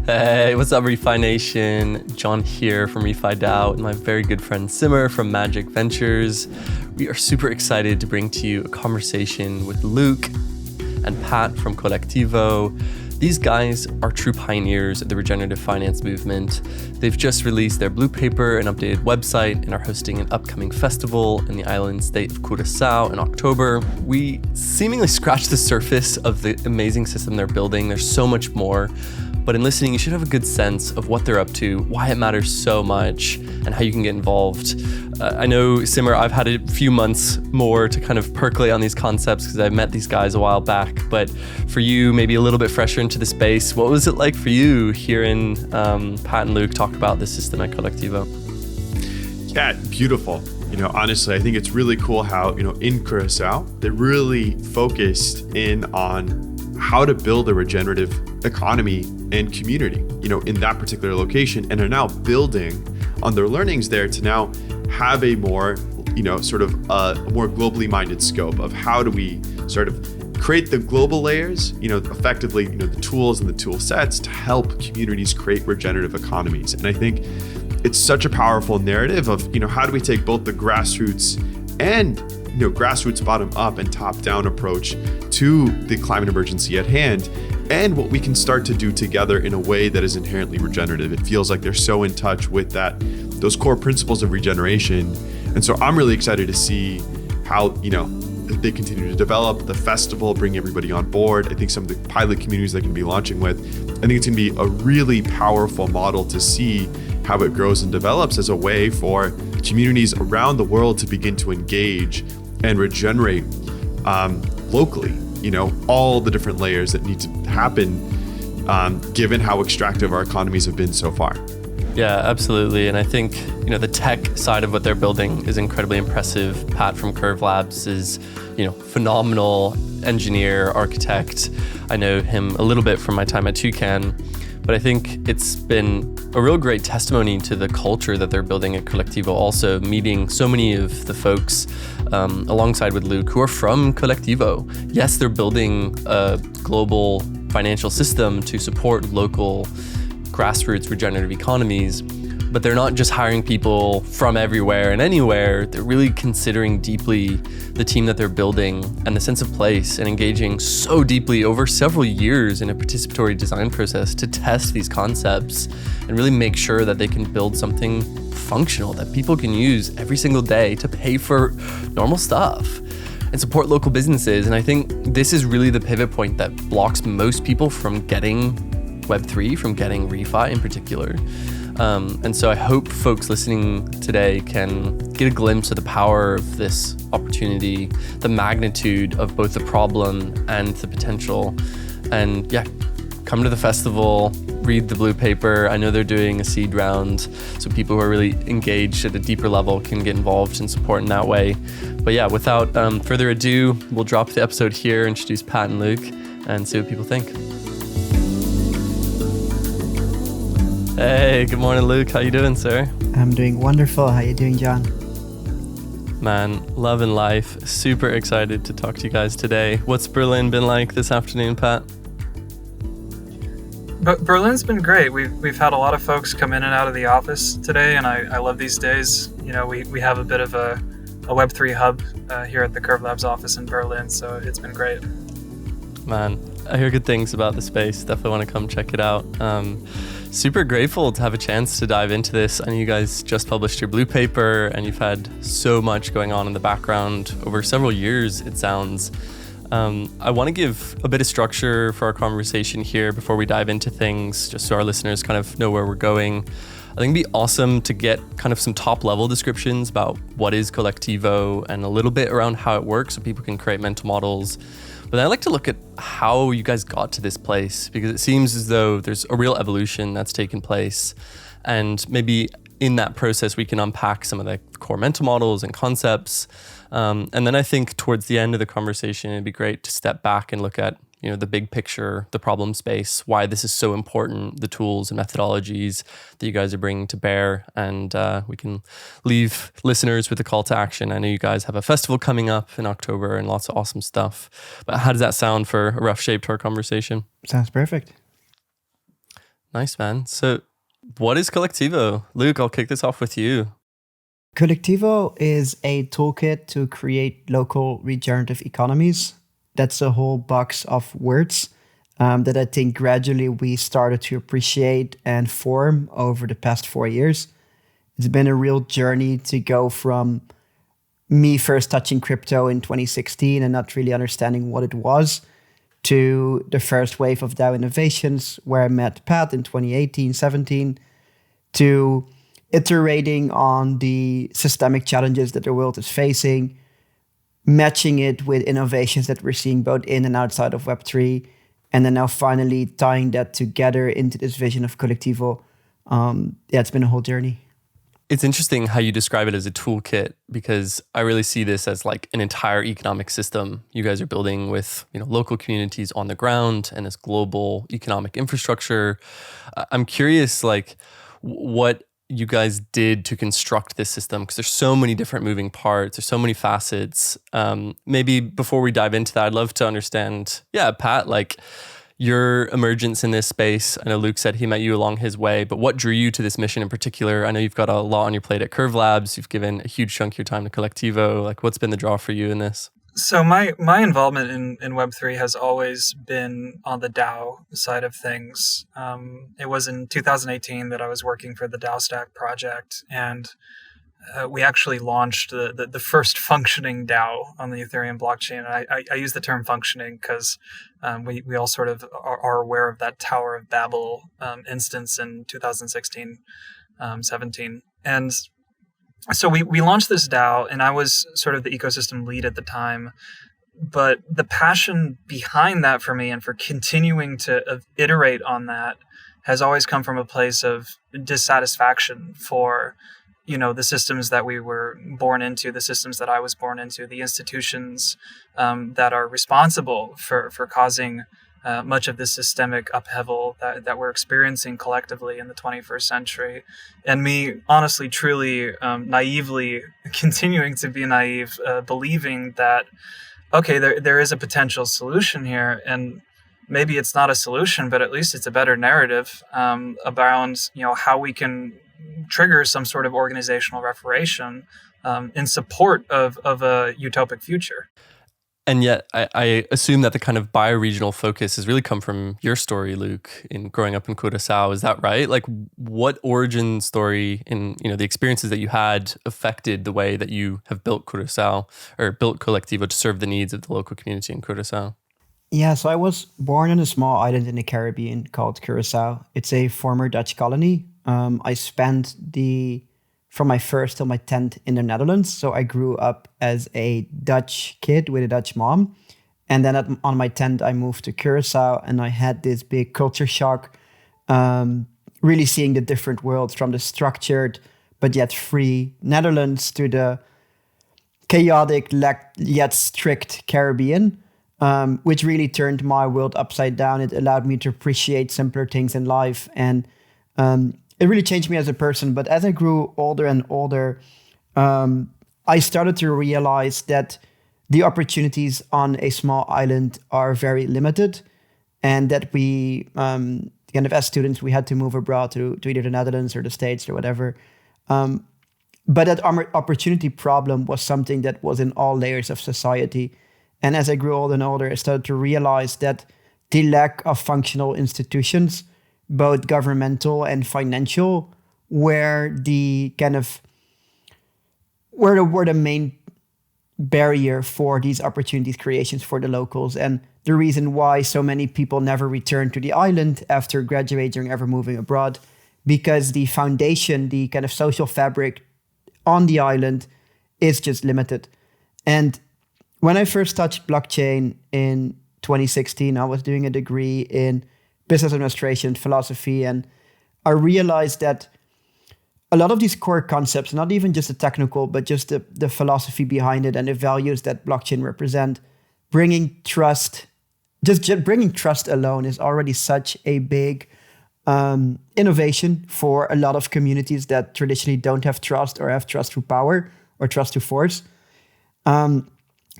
Hey, what's up, Refi Nation? John here from Refi DAO and my very good friend Simar from Magic Ventures. We are super excited to bring to you a conversation with Luuk and Pat from Kolektivo. These guys are true pioneers of the regenerative finance movement. They've just released their blue paper and updated website and are hosting an upcoming festival in the island state of Curaçao in October. We seemingly scratched the surface of the amazing system they're building. There's so much more. But in listening, you should have a good sense of what they're up to, why it matters so much, and how you can get involved. I know, Simar, I've had a few months more to kind of percolate on these concepts because I met these guys a while back. But for you, maybe a little bit fresher into the space, what was it like for you hearing Pat and Luuk talk about the system at Kolektivo? Yeah, beautiful. Honestly, I think it's really cool how, in Curaçao, they really focused in on how to build a regenerative economy and community, in that particular location, and are now building on their learnings there to now have a more, sort of a more globally minded scope of how do we sort of create the global layers, effectively, the tools and the tool sets to help communities create regenerative economies. And I think it's such a powerful narrative of, how do we take both the grassroots and grassroots bottom up and top down approach to the climate emergency at hand, and what we can start to do together in a way that is inherently regenerative. It feels like they're so in touch with those core principles of regeneration. And so I'm really excited to see how, they continue to develop the festival, bring everybody on board. I think some of the pilot communities they can be launching with, I think it's going to be a really powerful model to see how it grows and develops as a way for communities around the world to begin to engage and regenerate locally, all the different layers that need to happen given how extractive our economies have been so far. Yeah, absolutely. And I think, the tech side of what they're building is incredibly impressive. Pat from Curve Labs is, phenomenal engineer, architect. I know him a little bit from my time at Toucan, but I think it's been a real great testimony to the culture that they're building at Kolektivo, also meeting so many of the folks alongside with Luuk who are from Kolektivo. Yes, they're building a global financial system to support local grassroots regenerative economies, but they're not just hiring people from everywhere and anywhere. They're really considering deeply the team that they're building and the sense of place, and engaging so deeply over several years in a participatory design process to test these concepts and really make sure that they can build something functional that people can use every single day to pay for normal stuff and support local businesses. And I think this is really the pivot point that blocks most people from getting Web3, from getting refi in particular. And so I hope folks listening today can get a glimpse of the power of this opportunity, the magnitude of both the problem and the potential. And yeah, come to the festival, read the blue paper. I know they're doing a seed round, so people who are really engaged at a deeper level can get involved and support in that way. But yeah, without further ado, we'll drop the episode here, introduce Pat and Luuk, and see what people think. Hey, good morning, Luuk. How you doing, sir? I'm doing wonderful. How you doing, John? Man, love and life. Super excited to talk to you guys today. What's Berlin been like this afternoon, Pat? But Berlin's been great. We've had a lot of folks come in and out of the office today, and I love these days. We have a bit of a Web3 hub here at the Curve Labs office in Berlin, so it's been great. Man, I hear good things about the space. Definitely want to come check it out. Super grateful to have a chance to dive into this. I know you guys just published your blue paper and you've had so much going on in the background over several years, it sounds. I want to give a bit of structure for our conversation here before we dive into things, just so our listeners kind of know where we're going. I think it'd be awesome to get kind of some top level descriptions about what is Kolektivo and a little bit around how it works so people can create mental models. But I'd like to look at how you guys got to this place, because it seems as though there's a real evolution that's taken place. And maybe in that process, we can unpack some of the core mental models and concepts. And then I think towards the end of the conversation, it'd be great to step back and look at the big picture, the problem space, why this is so important, the tools and methodologies that you guys are bringing to bear. And we can leave listeners with a call to action. I know you guys have a festival coming up in October and lots of awesome stuff. But how does that sound for a rough shape to our conversation? Sounds perfect. Nice, man. So what is Kolektivo? Luuk, I'll kick this off with you. Kolektivo is a toolkit to create local regenerative economies. That's a whole box of words that I think gradually we started to appreciate and form over the past 4 years. It's been a real journey to go from me first touching crypto in 2016 and not really understanding what it was, to the first wave of DAO innovations where I met Pat in 2018, 17, to iterating on the systemic challenges that the world is facing, matching it with innovations that we're seeing both in and outside of Web3, and then now finally tying that together into this vision of Kolektivo. It's been a whole journey. It's interesting how you describe it as a toolkit, because I really see this as like an entire economic system you guys are building with, local communities on the ground and this global economic infrastructure. I'm curious, like, what you guys did to construct this system, because there's so many different moving parts, there's so many facets. Maybe before we dive into that, I'd love to understand, Pat, like, your emergence in this space. I know Luuk said he met you along his way, but what drew you to this mission in particular? I know you've got a lot on your plate at Curve Labs. You've given a huge chunk of your time to Kolektivo. Like, what's been the draw for you in this? So my involvement in Web3 has always been on the DAO side of things. It was in 2018 that I was working for the DAO Stack project, and we actually launched the first functioning DAO on the Ethereum blockchain. And I use the term functioning because we all sort of are aware of that Tower of Babel instance in 2016, 17. And so we launched this DAO, and I was sort of the ecosystem lead at the time. But the passion behind that for me and for continuing to iterate on that has always come from a place of dissatisfaction for the systems that we were born into, the systems that I was born into, the institutions that are responsible for causing much of this systemic upheaval that we're experiencing collectively in the 21st century. And me, honestly, truly, naively continuing to be naive, believing that, okay, there is a potential solution here, and maybe it's not a solution, but at least it's a better narrative around how we can trigger some sort of organizational reformation in support of a utopic future. And yet, I assume that the kind of bioregional focus has really come from your story, Luuk, in growing up in Curaçao. Is that right? Like, what origin story in the experiences that you had affected the way that you have built Curaçao or built Kolektivo to serve the needs of the local community in Curaçao? Yeah, so I was born on a small island in the Caribbean called Curaçao. It's a former Dutch colony. I spent from my first till my 10th in the Netherlands. So I grew up as a Dutch kid with a Dutch mom. And then on my 10th, I moved to Curaçao, and I had this big culture shock, really seeing the different worlds, from the structured but yet free Netherlands to the chaotic yet strict Caribbean, which really turned my world upside down. It allowed me to appreciate simpler things in life, and it really changed me as a person. But as I grew older and older, I started to realize that the opportunities on a small island are very limited, and that we, as students, we had to move abroad to either the Netherlands or the States or whatever. But that opportunity problem was something that was in all layers of society. And as I grew older and older, I started to realize that the lack of functional institutions, both governmental and financial, were the main barrier for these opportunities creations for the locals, and the reason why so many people never return to the island after graduating or ever moving abroad, because the foundation, the kind of social fabric on the island is just limited. And when I first touched blockchain in 2016, I was doing a degree in business administration, philosophy, and I realized that a lot of these core concepts, not even just the technical, but just the philosophy behind it and the values that blockchain represent, bringing trust, just bringing trust alone is already such a big innovation for a lot of communities that traditionally don't have trust, or have trust through power or trust through force.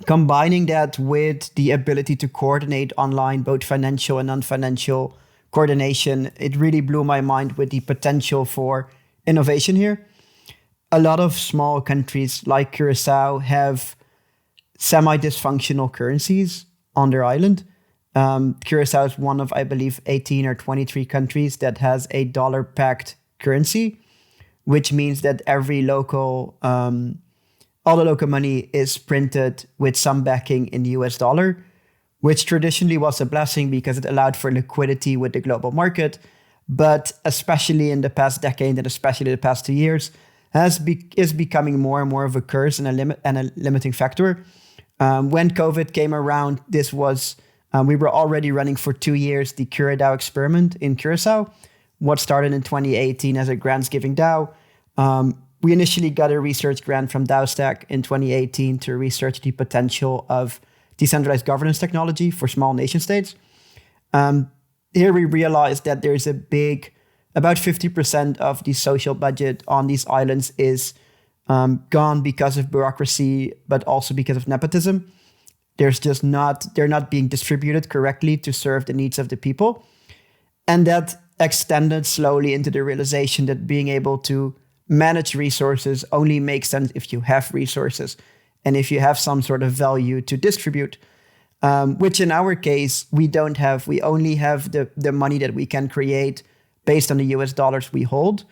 Combining that with the ability to coordinate online, both financial and non-financial coordination. It really blew my mind with the potential for innovation here. A lot of small countries like Curaçao have semi-dysfunctional currencies on their island. Curaçao is one of, I believe, 18 or 23 countries that has a dollar-pegged currency, which means that every local, all the local money is printed with some backing in the US dollar, which traditionally was a blessing because it allowed for liquidity with the global market. But especially in the past decade and especially the past 2 years, is becoming more and more of a curse and a limiting factor. When COVID came around, this was we were already running for 2 years the CuraDAO experiment in Curaçao, what started in 2018 as a grants giving DAO. We initially got a research grant from DAOstack in 2018 to research the potential of decentralized governance technology for small nation states. Here we realized that there's about 50% of the social budget on these islands is gone because of bureaucracy, but also because of nepotism. They're not being distributed correctly to serve the needs of the people. And that extended slowly into the realization that being able to manage resources only makes sense if you have resources and if you have some sort of value to distribute, which in our case, we don't have. We only have the money that we can create based on the US dollars we hold.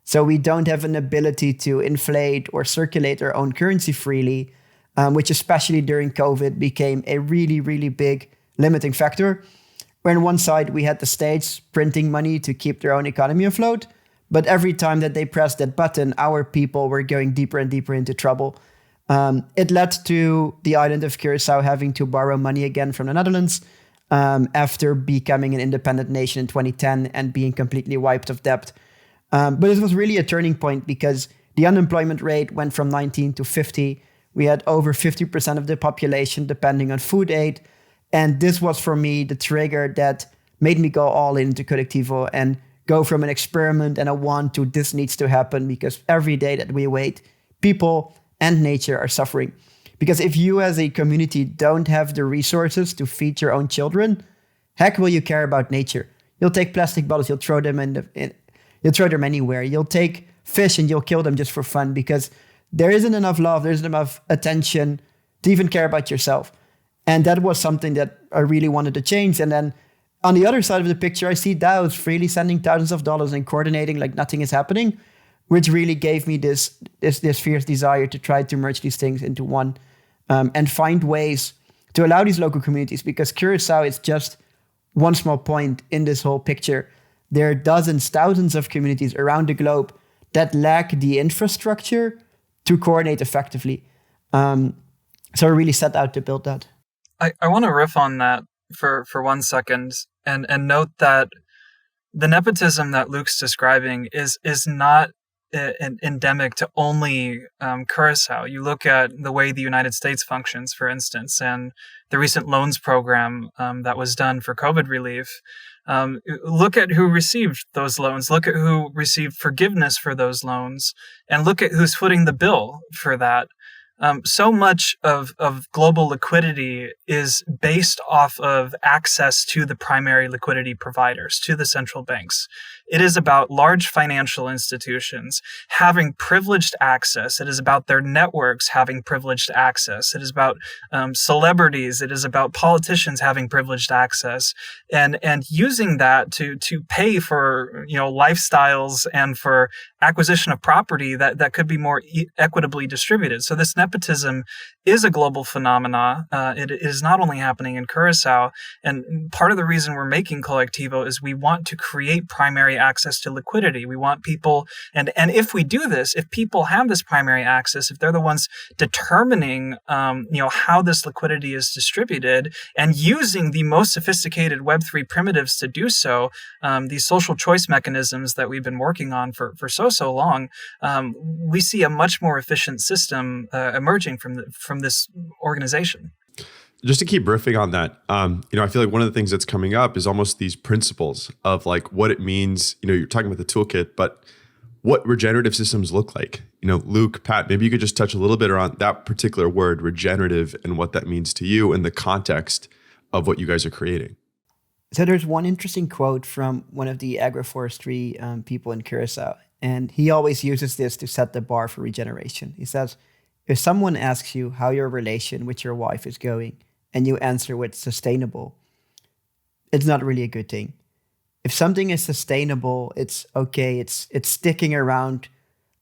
So we don't have an ability to inflate or circulate our own currency freely, which especially during COVID became a really, really big limiting factor. Where on one side, we had the states printing money to keep their own economy afloat. But every time that they pressed that button, our people were going deeper and deeper into trouble. It led to the island of Curaçao having to borrow money again from the Netherlands after becoming an independent nation in 2010 and being completely wiped of debt. But it was really a turning point because the unemployment rate went from 19 to 50. We had over 50% of the population depending on food aid. And this was for me the trigger that made me go all into Kolektivo and go from an experiment and a want to this needs to happen, because every day that we wait, people and nature are suffering. Because if you as a community don't have the resources to feed your own children, heck will you care about nature? You'll take plastic bottles, you'll throw them you'll throw them anywhere. You'll take fish and you'll kill them just for fun because there isn't enough love, there isn't enough attention to even care about yourself. And that was something that I really wanted to change. And then on the other side of the picture, I see DAOs freely sending thousands of dollars and coordinating like nothing is happening, which really gave me this fierce desire to try to merge these things into one and find ways to allow these local communities, because Curaçao is just one small point in this whole picture. There are dozens, thousands of communities around the globe that lack the infrastructure to coordinate effectively. So I really set out to build that. I want to riff on that for 1 second and note that the nepotism that Luke's describing is not endemic to only Curaçao. You look at the way the United States functions, for instance, and the recent loans program that was done for COVID relief. Look at who received those loans. Look at who received forgiveness for those loans, and look at who's footing the bill for that. So much of global liquidity is based off of access to the primary liquidity providers, to the central banks. It is about large financial institutions having privileged access. It is about their networks having privileged access. It is about celebrities. It is about politicians having privileged access, and using that to pay for lifestyles and for acquisition of property that could be more equitably distributed. So this nepotism is a global phenomena. It is not only happening in Curaçao, and part of the reason we're making Kolektivo is we want to create primary access to liquidity. We want people, and if we do this, if people have this primary access, if they're the ones determining how this liquidity is distributed and using the most sophisticated Web3 primitives to do so, these social choice mechanisms that we've been working on for so long, we see a much more efficient system emerging from this organization. Just to keep riffing on that, I feel like one of the things that's coming up is almost these principles of like what it means. You're talking about the toolkit, but what regenerative systems look like. Luuk, Pat, maybe you could just touch a little bit around that particular word, regenerative, and what that means to you in the context of what you guys are creating. So there's one interesting quote from one of the agroforestry people in Curaçao, and he always uses this to set the bar for regeneration. He says, if someone asks you how your relation with your wife is going, and you answer with sustainable, it's not really a good thing. If something is sustainable, it's okay. It's sticking around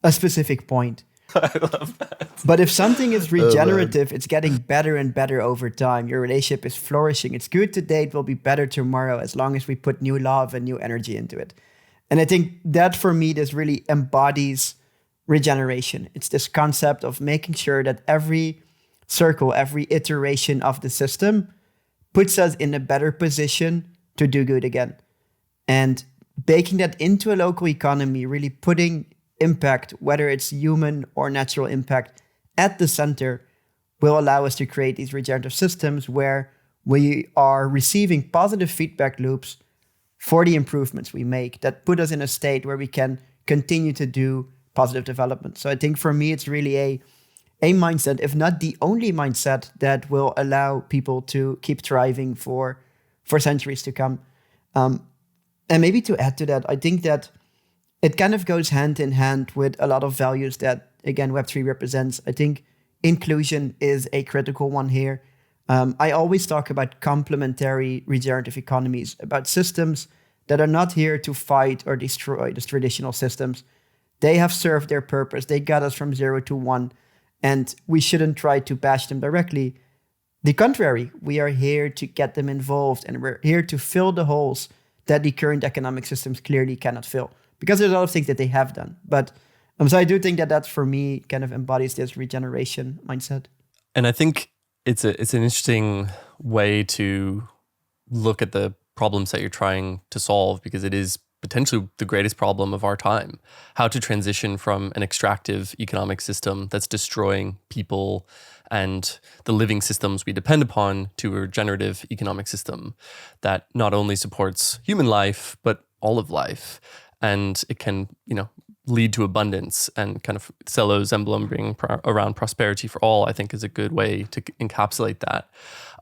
a specific point. I love that. But if something is regenerative, it's getting better and better over time. Your relationship is flourishing. It's good today, it will be better tomorrow as long as we put new love and new energy into it. And I think that for me, this really embodies regeneration. It's this concept of making sure that every circle, every iteration of the system puts us in a better position to do good again. And baking that into a local economy, really putting impact, whether it's human or natural impact, at the center will allow us to create these regenerative systems where we are receiving positive feedback loops for the improvements we make that put us in a state where we can continue to do positive development. So I think for me, it's really a mindset, if not the only mindset, that will allow people to keep thriving for centuries to come. And maybe to add to that, I think that it kind of goes hand in hand with a lot of values that, again, Web3 represents. I think inclusion is a critical one here. I always talk about complementary regenerative economies, about systems that are not here to fight or destroy these traditional systems. They have served their purpose. They got us from 0 to 1, and we shouldn't try to bash them directly. The contrary, we are here to get them involved, and we're here to fill the holes that the current economic systems clearly cannot fill, because there's a lot of things that they have done. But so I do think that for me kind of embodies this regeneration mindset. And I think it's an interesting way to look at the problems that you're trying to solve, because it is potentially the greatest problem of our time. How to transition from an extractive economic system that's destroying people and the living systems we depend upon to a regenerative economic system that not only supports human life, but all of life. And it can, lead to abundance, and kind of Cello's emblem being around prosperity for all, I think is a good way to encapsulate that.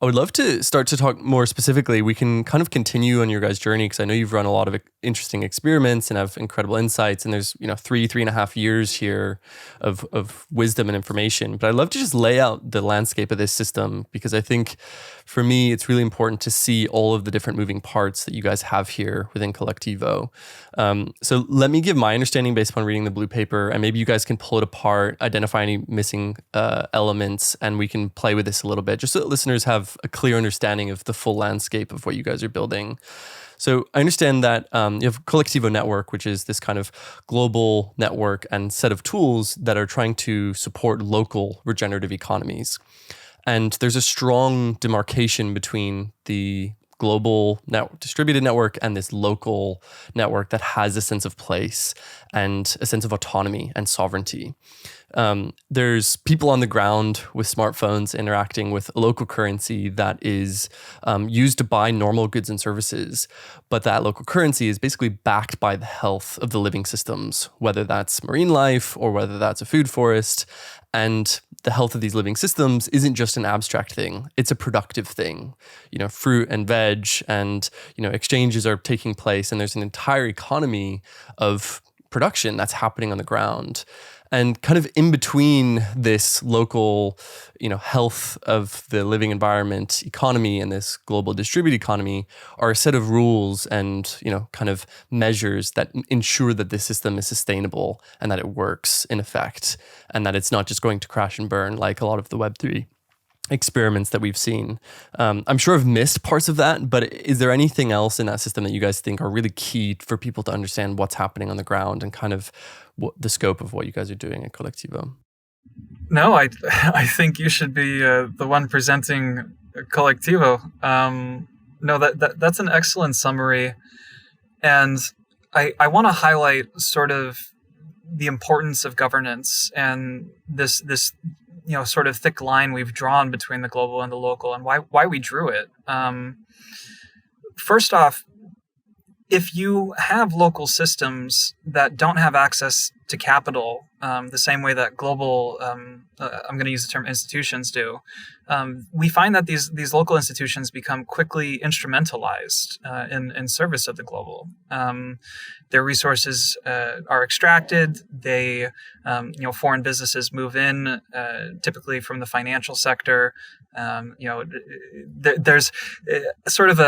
I would love to start to talk more specifically. We can kind of continue on your guys' journey, because I know you've run a lot of interesting experiments and have incredible insights. And there's, 3.5 years here of wisdom and information. But I'd love to just lay out the landscape of this system, because I think for me, it's really important to see all of the different moving parts that you guys have here within Kolektivo. So let me give my understanding based upon reading the blue paper, and maybe you guys can pull it apart, identify any missing elements, and we can play with this a little bit, just so that listeners have a clear understanding of the full landscape of what you guys are building. So I understand that you have Kolektivo Network, which is this kind of global network and set of tools that are trying to support local regenerative economies. And there's a strong demarcation between the global distributed network and this local network that has a sense of place and a sense of autonomy and sovereignty. There's people on the ground with smartphones interacting with a local currency that is used to buy normal goods and services, but that local currency is basically backed by the health of the living systems, whether that's marine life or whether that's a food forest. And the health of these living systems isn't just an abstract thing, it's a productive thing. Fruit and veg and, exchanges are taking place, and there's an entire economy of production that's happening on the ground. And kind of in between this local, health of the living environment economy and this global distributed economy are a set of rules and, kind of measures that ensure that this system is sustainable and that it works in effect, and that it's not just going to crash and burn like a lot of the Web3 experiments that we've seen. I'm sure I've missed parts of that, but is there anything else in that system that you guys think are really key for people to understand what's happening on the ground and kind of the scope of what you guys are doing at Kolektivo? No, I think you should be the one presenting Kolektivo. No, that's an excellent summary, and I want to highlight sort of the importance of governance and this sort of thick line we've drawn between the global and the local, and why we drew it. First off, if you have local systems that don't have access to capital the same way that global, I'm going to use the term institutions do, we find that these local institutions become quickly instrumentalized in service of the global. Their resources are extracted. They, foreign businesses move in, typically from the financial sector. There's sort of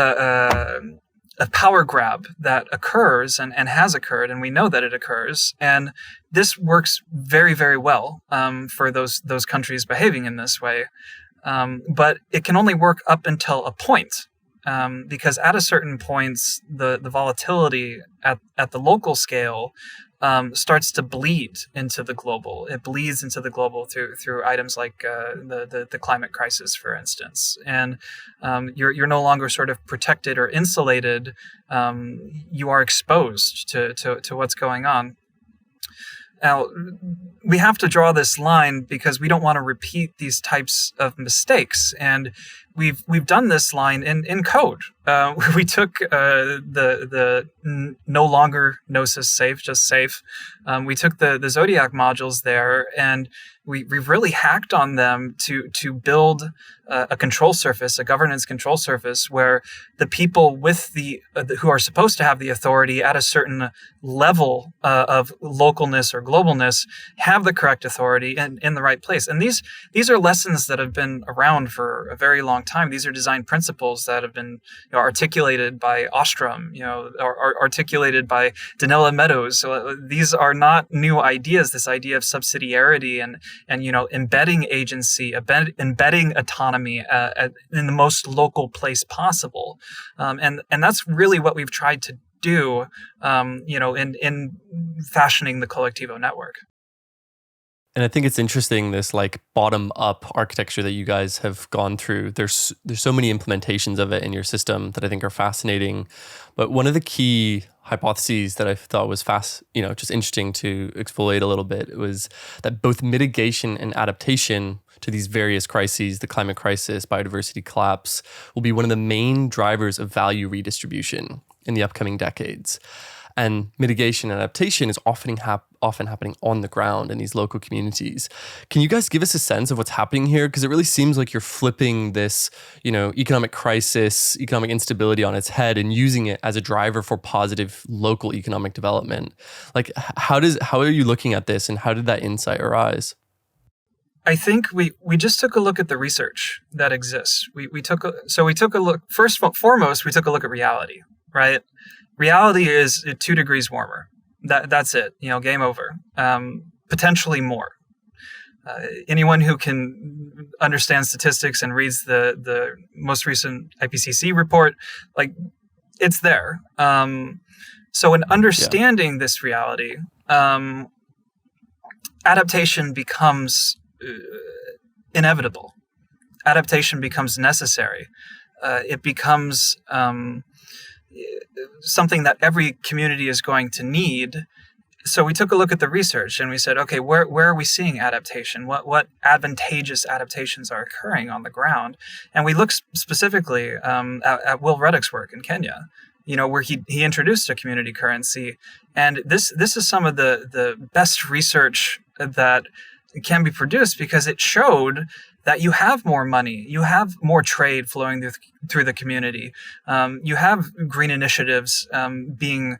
a power grab that occurs and has occurred, and we know that it occurs. And this works very, very well for those countries behaving in this way. But it can only work up until a point, because at a certain point, the volatility at the local scale starts to bleed into the global. It bleeds into the global through items like the climate crisis, for instance. And you're no longer sort of protected or insulated. You are exposed to what's going on. Now, we have to draw this line because we don't want to repeat these types of mistakes. And we've done this line in code. We took the no longer Gnosis safe, just safe. We took the Zodiac modules there, and we've really hacked on them to build a control surface, a governance control surface, where the people with who are supposed to have the authority at a certain level of localness or globalness have the correct authority and in the right place. And these are lessons that have been around for a very long time. These are design principles that have been articulated by Ostrom, or articulated by Danila Meadows. So these are not new ideas. This idea of subsidiarity and embedding agency, embedding autonomy in the most local place possible, and that's really what we've tried to do, in fashioning the Kolektivo network. And I think it's interesting, this like bottom up architecture that you guys have gone through. There's so many implementations of it in your system that I think are fascinating. But one of the key hypotheses that I thought was just interesting to exfoliate a little bit was that both mitigation and adaptation to these various crises, the climate crisis, biodiversity collapse, will be one of the main drivers of value redistribution in the upcoming decades. And mitigation and adaptation is often happening on the ground in these local communities. Can you guys give us a sense of what's happening here? Because it really seems like you're flipping this, economic crisis, economic instability on its head and using it as a driver for positive local economic development. Like, how are you looking at this, and how did that insight arise? I think we just took a look at the research that exists. We took a look, first and foremost, we took a look at reality, right? Reality is 2 degrees warmer. That's it. Game over. Potentially more. Anyone who can understand statistics and reads the most recent IPCC report, like, it's there. So in understanding this reality, adaptation becomes inevitable. Adaptation becomes necessary. It becomes something that every community is going to need. So we took a look at the research and we said, okay, where are we seeing adaptation? What advantageous adaptations are occurring on the ground? And we looked specifically at Will Reddick's work in Kenya, where he introduced a community currency. And this is some of the best research that can be produced, because it showed that you have more money, you have more trade flowing through the community, you have green initiatives being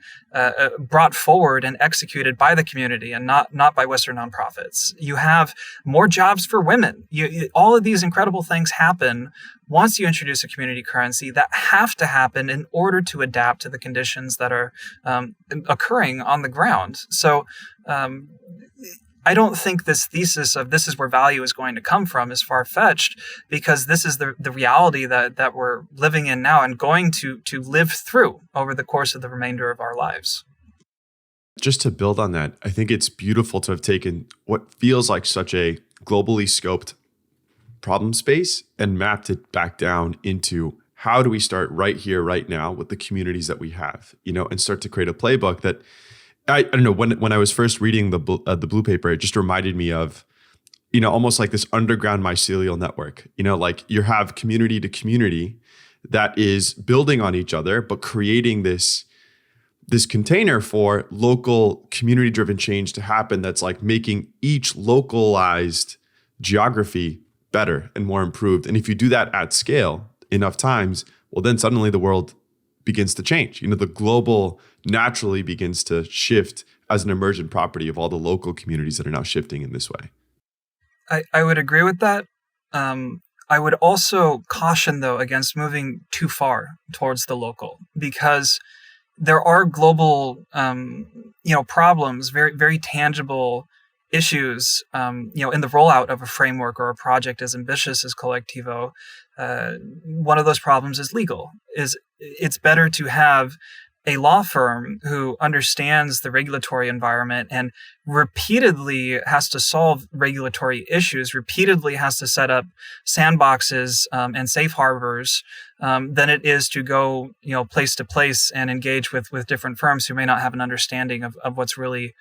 brought forward and executed by the community and not by Western nonprofits. You have more jobs for women. All of these incredible things happen once you introduce a community currency that have to happen in order to adapt to the conditions that are occurring on the ground. So I don't think this thesis of this is where value is going to come from is far-fetched, because this is the reality that we're living in now and going to live through over the course of the remainder of our lives. Just to build on that, I think it's beautiful to have taken what feels like such a globally scoped problem space and mapped it back down into how do we start right here, right now with the communities that we have, and start to create a playbook that I don't know, when I was first reading the blue paper, it just reminded me of, almost like this underground mycelial network, like you have community to community that is building on each other, but creating this this container for local community-driven change to happen that's like making each localized geography better and more improved. And if you do that at scale enough times, well, then suddenly the world begins to change. The global naturally begins to shift as an emergent property of all the local communities that are now shifting in this way. I would agree with that. I would also caution, though, against moving too far towards the local, because there are global, problems, very, very tangible issues, in the rollout of a framework or a project as ambitious as Kolektivo. One of those problems is legal. It's better to have a law firm who understands the regulatory environment and repeatedly has to solve regulatory issues, repeatedly has to set up sandboxes and safe harbors, than it is to go, place to place and engage with different firms who may not have an understanding of what's really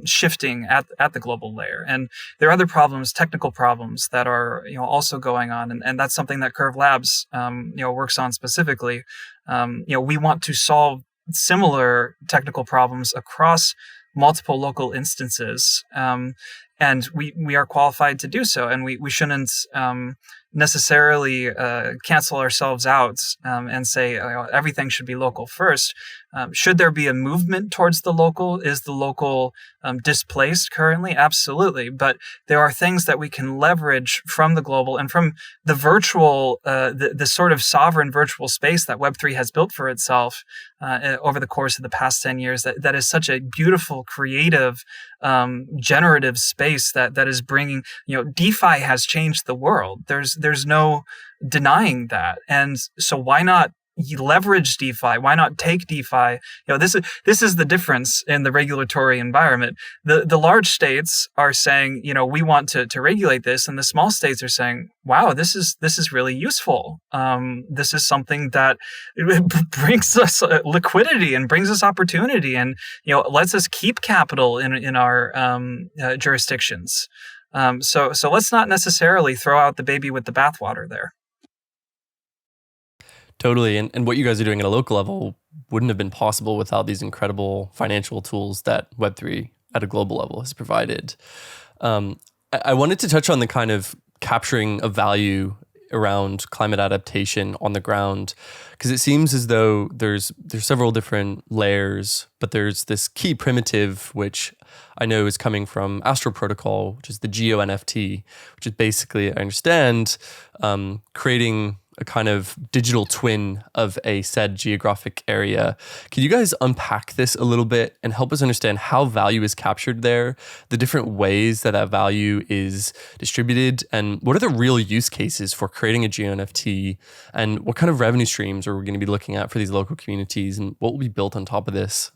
shifting at the global layer. And there are other problems, technical problems that are also going on, and that's something that Curve Labs works on specifically. We want to solve similar technical problems across multiple local instances, and we are qualified to do so, and we shouldn't necessarily cancel ourselves out and say everything should be local first. Should there be a movement towards the local? Is the local displaced currently? Absolutely. But there are things that we can leverage from the global and from the virtual, the sort of sovereign virtual space that Web3 has built for itself over the course of the past 10 years. That is such a beautiful, creative, generative space that is bringing, DeFi has changed the world. There's no denying that. And so why not leverage DeFi? Why not take DeFi? This is the difference in the regulatory environment. The large states are saying, we want to regulate this, and the small states are saying, wow, this is really useful. This is something that brings us liquidity and brings us opportunity, and lets us keep capital in our jurisdictions. So let's not necessarily throw out the baby with the bathwater there. Totally. And what you guys are doing at a local level wouldn't have been possible without these incredible financial tools that Web3 at a global level has provided. I wanted to touch on the kind of capturing of value around climate adaptation on the ground, because it seems as though there's several different layers, but there's this key primitive, which I know is coming from Astro Protocol, which is the GeoNFT, which is basically, I understand, creating a kind of digital twin of a said geographic area. Can you guys unpack this a little bit and help us understand how value is captured there, the different ways that value is distributed, and what are the real use cases for creating a GeoNFT, and what kind of revenue streams are we going to be looking at for these local communities, and what will be built on top of this?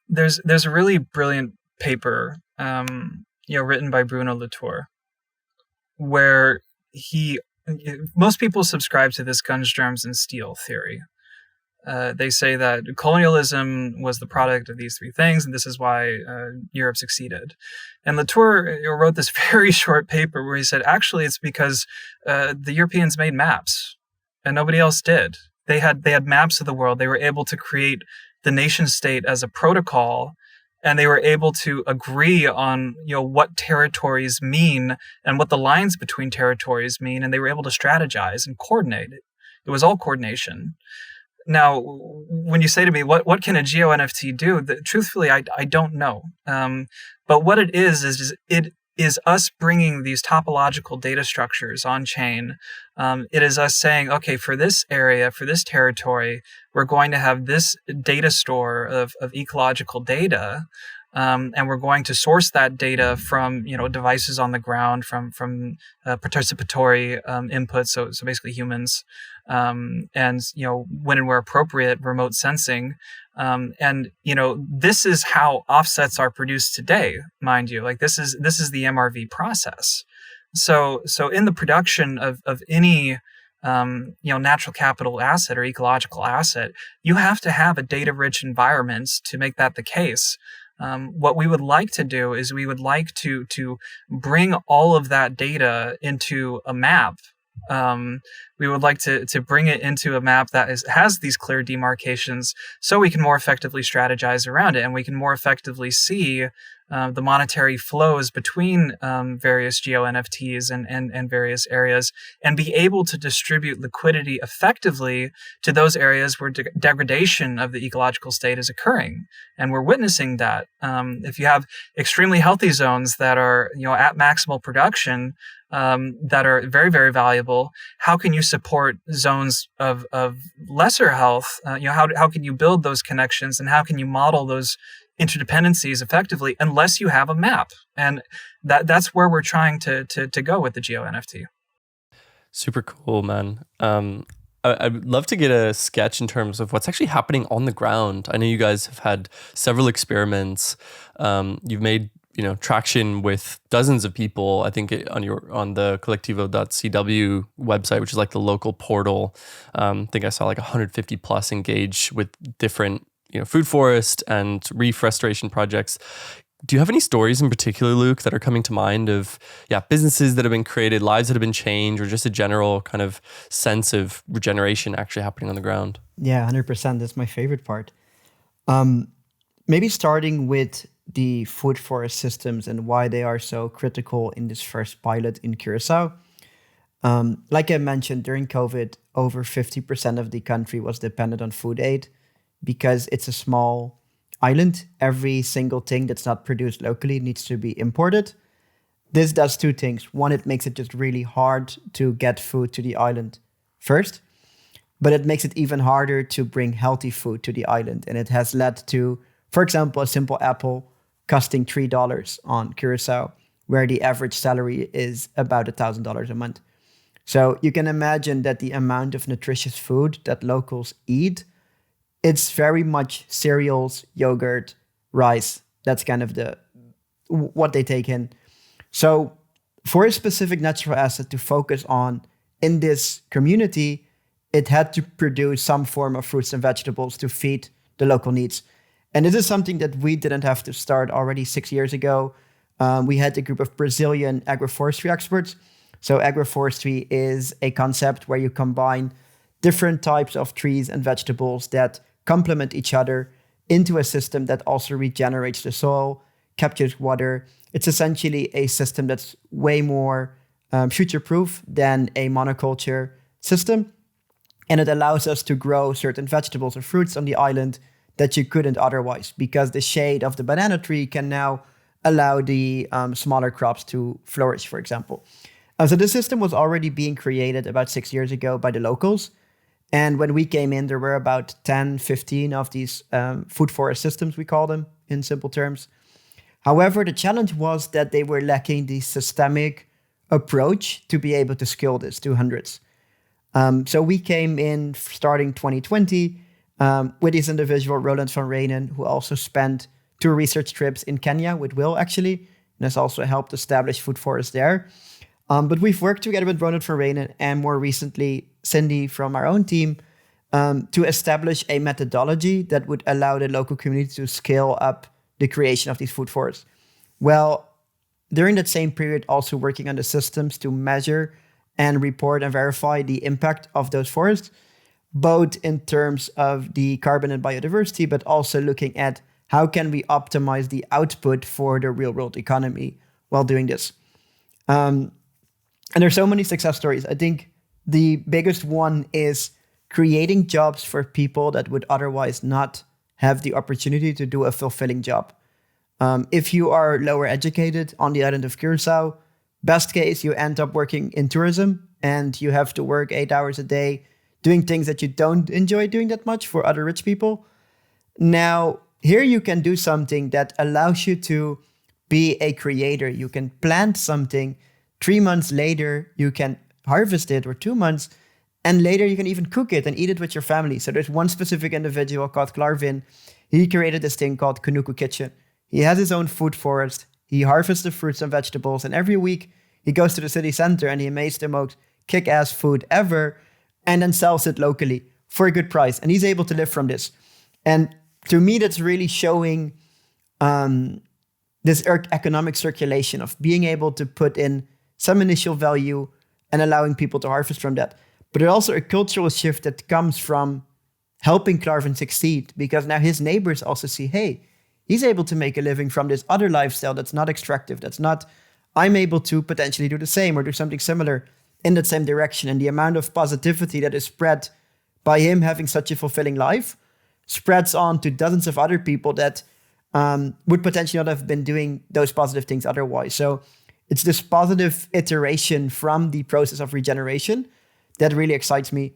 There's a really brilliant paper, written by Bruno Latour, where most people subscribe to this guns, germs, and steel theory. They say that colonialism was the product of these three things, and this is why Europe succeeded. And Latour wrote this very short paper where he said, actually, it's because the Europeans made maps, and nobody else did. They had maps of the world. They were able to create the nation state as a protocol, and they were able to agree on what territories mean and what the lines between territories mean, and they were able to strategize and coordinate. It was all coordination. Now, when you say to me, what can a GeoNFT do? Truthfully, I don't know. But what it is it is us bringing these topological data structures on chain. It is us saying, okay, for this area, for this territory, we're going to have this data store of ecological data, and we're going to source that data from devices on the ground, from participatory inputs, so basically humans, and when and where appropriate, remote sensing. And this is how offsets are produced today, mind you. Like this is the MRV process. So in the production of any natural capital asset or ecological asset, you have to have a data-rich environment to make that the case. What we would like to do is we would like to bring all of that data into a map We would like to bring it into a map that has these clear demarcations, so we can more effectively strategize around it, and we can more effectively see the monetary flows between various GeoNFTs and various areas, and be able to distribute liquidity effectively to those areas where degradation of the ecological state is occurring. And we're witnessing that. If you have extremely healthy zones that are at maximal production, that are very, very valuable, how can you support zones of lesser health? How can you build those connections, and how can you model those interdependencies effectively unless you have a map? And that's where we're trying to go with the GeoNFT. Super cool, man. I'd love to get a sketch in terms of what's actually happening on the ground. I know you guys have had several experiments. You've made traction with dozens of people. I think on the Kolektivo.cw website, which is like the local portal. I think I saw like 150 plus engage with different food forest and reef restoration projects. Do you have any stories in particular, Luuk, that are coming to mind of businesses that have been created, lives that have been changed, or just a general kind of sense of regeneration actually happening on the ground? Yeah, 100%. That's my favorite part. Maybe starting with the food forest systems and why they are so critical in this first pilot in Curaçao. Like I mentioned, during COVID, over 50% of the country was dependent on food aid because it's a small island. Every single thing that's not produced locally needs to be imported. This does two things. One, it makes it just really hard to get food to the island first, but it makes it even harder to bring healthy food to the island. And it has led to, for example, a simple apple costing $3 on Curaçao, where the average salary is about $1,000 a month. So you can imagine that the amount of nutritious food that locals eat, it's very much cereals, yogurt, rice. That's kind of what they take in. So for a specific natural asset to focus on in this community, it had to produce some form of fruits and vegetables to feed the local needs. And this is something that we didn't have to start already 6 years ago. We had a group of Brazilian agroforestry experts. So agroforestry is a concept where you combine different types of trees and vegetables that complement each other into a system that also regenerates the soil, captures water. It's essentially a system that's way more future-proof than a monoculture system. And it allows us to grow certain vegetables or fruits on the island that you couldn't otherwise, because the shade of the banana tree can now allow the smaller crops to flourish, for example. So the system was already being created about 6 years ago by the locals. And when we came in, there were about 10, 15 of these food forest systems, we call them in simple terms. However, the challenge was that they were lacking the systemic approach to be able to scale this to hundreds. So we came in starting 2020 with this individual, Roland van Reenen, who also spent 2 research trips in Kenya with Will, actually, and has also helped establish food forests there. But we've worked together with Roland van Reenen and more recently Cindy from our own team to establish a methodology that would allow the local community to scale up the creation of these food forests. Well, during that same period, also working on the systems to measure and report and verify the impact of those forests, both in terms of the carbon and biodiversity, but also looking at how can we optimize the output for the real world economy while doing this. And there's so many success stories. I think the biggest one is creating jobs for people that would otherwise not have the opportunity to do a fulfilling job. If you are lower educated on the island of Curaçao, best case, you end up working in tourism and you have to work 8 hours a day doing things that you don't enjoy doing that much for other rich people. Now, here you can do something that allows you to be a creator. You can plant something, 3 months later, you can harvest it, or 2 months, and later you can even cook it and eat it with your family. So there's one specific individual called Clarvin. He created this thing called Kanuku Kitchen. He has his own food forest. He harvests the fruits and vegetables, and every week he goes to the city center and he makes the most kick-ass food ever and then sells it locally for a good price. And he's able to live from this. And to me, that's really showing this economic circulation of being able to put in some initial value and allowing people to harvest from that. But there's also a cultural shift that comes from helping Klarven succeed, because now his neighbors also see, hey, he's able to make a living from this other lifestyle that's not extractive, that's not, I'm able to potentially do the same or do something similar in that same direction. And the amount of positivity that is spread by him having such a fulfilling life spreads on to dozens of other people that would potentially not have been doing those positive things otherwise. So it's this positive iteration from the process of regeneration that really excites me.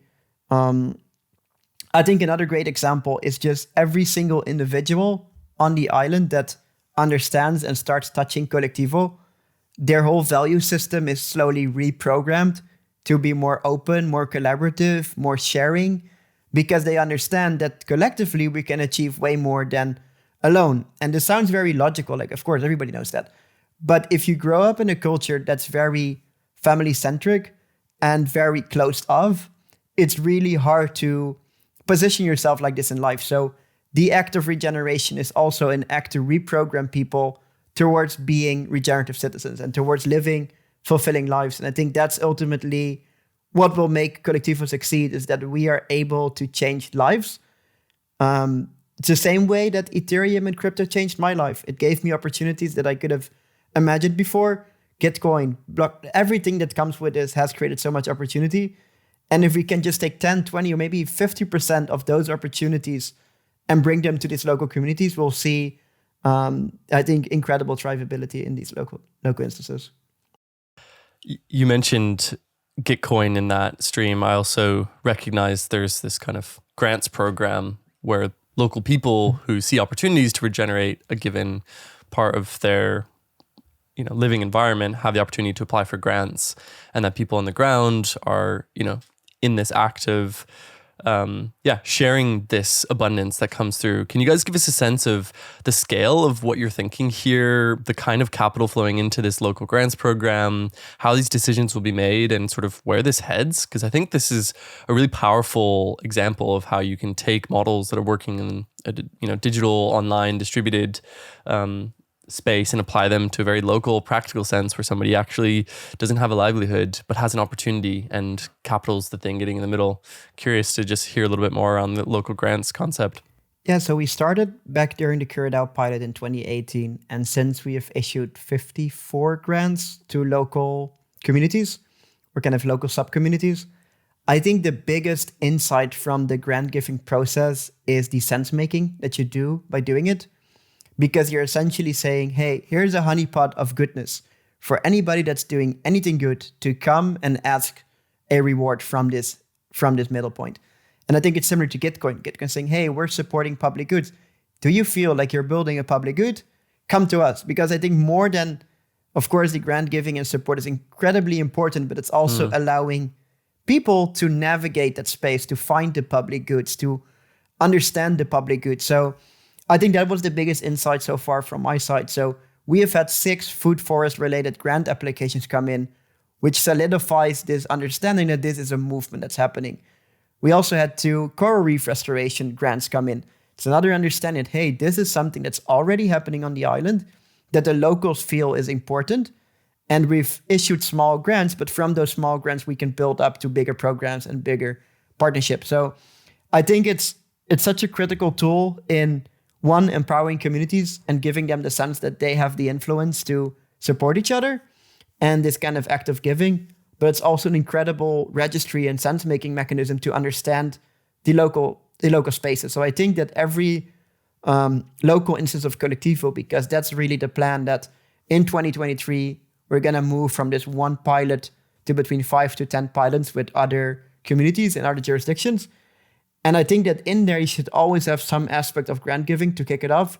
I think another great example is just every single individual on the island that understands and starts touching Kolektivo, their whole value system is slowly reprogrammed to be more open, more collaborative, more sharing, because they understand that collectively we can achieve way more than alone. And this sounds very logical, like of course everybody knows that. But if you grow up in a culture that's very family-centric and very closed off, it's really hard to position yourself like this in life. So the act of regeneration is also an act to reprogram people towards being regenerative citizens and towards living fulfilling lives. And I think that's ultimately what will make Kolektivo succeed, is that we are able to change lives. It's the same way that Ethereum and crypto changed my life. It gave me opportunities that I could have imagined before. Gitcoin, block, everything that comes with this has created so much opportunity. And if we can just take 10, 20, or maybe 50% of those opportunities and bring them to these local communities, we'll see, I think, incredible thrivability in these local instances. You mentioned Gitcoin in that stream. I also recognize there's this kind of grants program where local people who see opportunities to regenerate a given part of their living environment have the opportunity to apply for grants, and that people on the ground are in this act of sharing this abundance that comes through. Can you guys give us a sense of the scale of what you're thinking here, the kind of capital flowing into this local grants program, how these decisions will be made, and sort of where this heads? Because I think this is a really powerful example of how you can take models that are working in a digital, online, distributed space and apply them to a very local, practical sense where somebody actually doesn't have a livelihood but has an opportunity, and capital's the thing getting in the middle. Curious to just hear a little bit more on the local grants concept. Yeah, so we started back during the Curaçao pilot in 2018, and since we have issued 54 grants to local communities, or kind of local sub-communities, I think the biggest insight from the grant giving process is the sense making that you do by doing it. Because you're essentially saying, hey, here's a honeypot of goodness for anybody that's doing anything good to come and ask a reward from this middle point. And I think it's similar to Gitcoin. Gitcoin saying, hey, we're supporting public goods. Do you feel like you're building a public good? Come to us. Because I think more than, of course, the grant giving and support is incredibly important, but it's also allowing people to navigate that space, to find the public goods, to understand the public goods. So I think that was the biggest insight so far from my side. So we have had 6 food forest related grant applications come in, which solidifies this understanding that this is a movement that's happening. We also had 2 coral reef restoration grants come in. It's another understanding that, hey, this is something that's already happening on the island, that the locals feel is important. And we've issued small grants, but from those small grants, we can build up to bigger programs and bigger partnerships. So I think it's such a critical tool in one, empowering communities and giving them the sense that they have the influence to support each other and this kind of act of giving. But it's also an incredible registry and sense-making mechanism to understand the local spaces. So I think that every local instance of Kolektivo, because that's really the plan, that in 2023, we're going to move from this one pilot to between 5 to 10 pilots with other communities and other jurisdictions. And I think that in there, you should always have some aspect of grant giving to kick it off,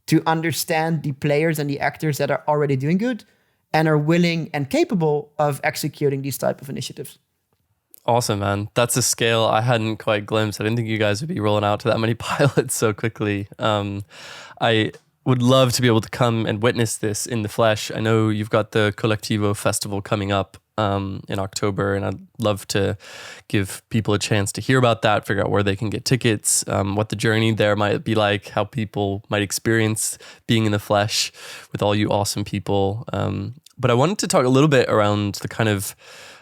to understand the players and the actors that are already doing good and are willing and capable of executing these type of initiatives. Awesome, man. That's a scale I hadn't quite glimpsed. I didn't think you guys would be rolling out to that many pilots so quickly. I would love to be able to come and witness this in the flesh. I know you've got the Kolektivo Festival coming up in October, and I'd love to give people a chance to hear about that, figure out where they can get tickets, what the journey there might be like, how people might experience being in the flesh with all you awesome people. But I wanted to talk a little bit around the kind of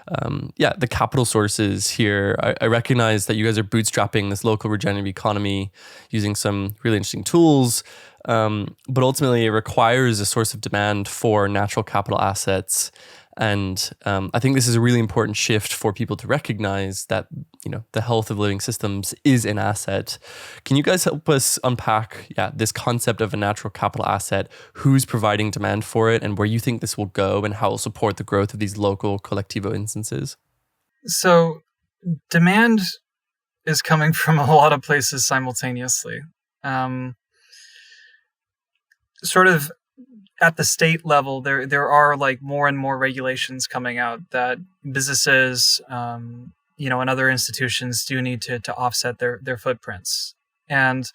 the capital sources here. I recognize that you guys are bootstrapping this local regenerative economy using some really interesting tools, but ultimately it requires a source of demand for natural capital assets. And I think this is a really important shift for people to recognize that, the health of living systems is an asset. Can you guys help us unpack, this concept of a natural capital asset, who's providing demand for it, and where you think this will go, and how it will support the growth of these local Kolektivo instances? So demand is coming from a lot of places simultaneously. Sort of at the state level, there are like more and more regulations coming out that businesses, and other institutions do need to offset their footprints, and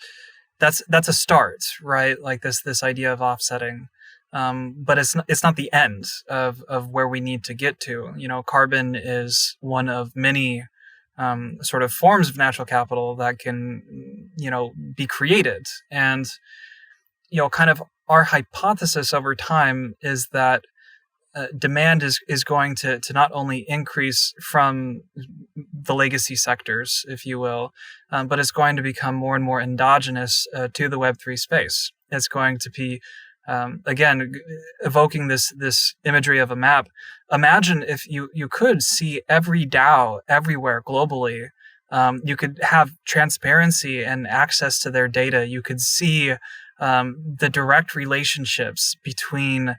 that's a start, right? Like this idea of offsetting, but it's not the end of where we need to get to. Carbon is one of many sort of forms of natural capital that can be created, and kind of our hypothesis over time is that demand is going to not only increase from the legacy sectors, if you will, but it's going to become more and more endogenous to the Web3 space. It's going to be, again, evoking this imagery of a map. Imagine if you could see every DAO everywhere globally. You could have transparency and access to their data. You could see the direct relationships between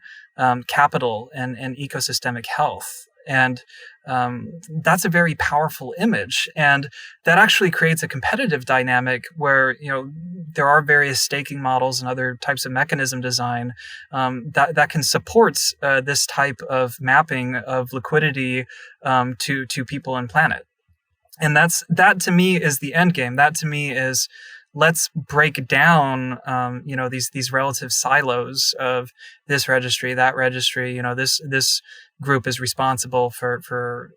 capital and ecosystemic health. And that's a very powerful image. And that actually creates a competitive dynamic where, there are various staking models and other types of mechanism design that can support this type of mapping of liquidity to people and planet. And that to me is the end game. That to me is, let's break down, these relative silos of this registry, that registry. This group is responsible for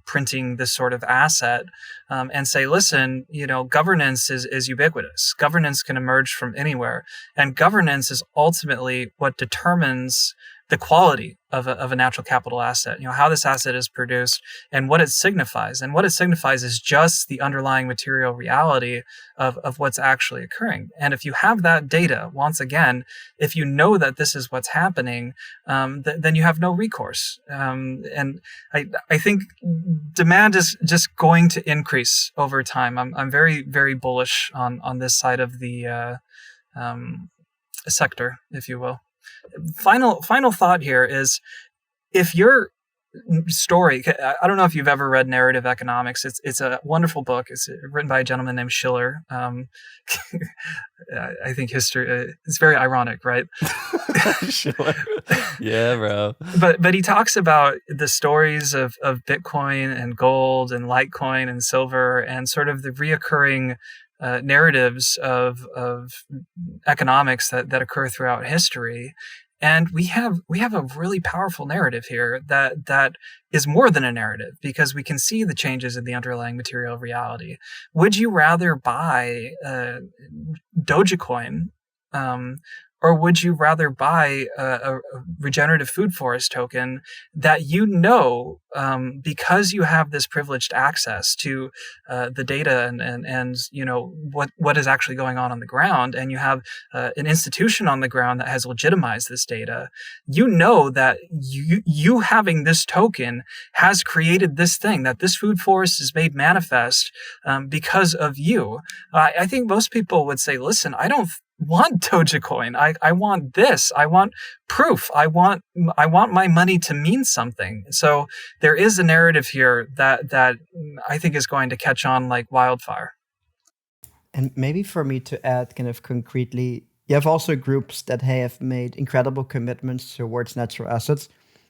printing this sort of asset, and say, listen, governance is ubiquitous. Governance can emerge from anywhere, and governance is ultimately what determines the quality of a natural capital asset, how this asset is produced and what it signifies. And what it signifies is just the underlying material reality of what's actually occurring. And if you have that data, once again, if you know that this is what's happening, then you have no recourse. And I think demand is just going to increase over time. I'm very, very bullish on this side of the sector, if you will. Final thought here is, if your story, I don't know if you've ever read Narrative Economics. It's a wonderful book. It's written by a gentleman named Schiller. I think history, it's very ironic, right? Schiller. Yeah, bro. But he talks about the stories of Bitcoin and gold and Litecoin and silver, and sort of the reoccurring narratives of economics that occur throughout history. And we have a really powerful narrative here that is more than a narrative, because we can see the changes in the underlying material reality. Would you rather buy Dogecoin, or would you rather buy a regenerative food forest token that because you have this privileged access to the data and what is actually going on the ground, and you have an institution on the ground that has legitimized this data, that you having this token has created this thing, that this food forest is made manifest because of you. I think most people would say, listen, I don't want Dogecoin. I want this. I want proof. I want my money to mean something. So there is a narrative here that I think is going to catch on like wildfire. And maybe for me to add kind of concretely, you have also groups that have made incredible commitments towards natural assets.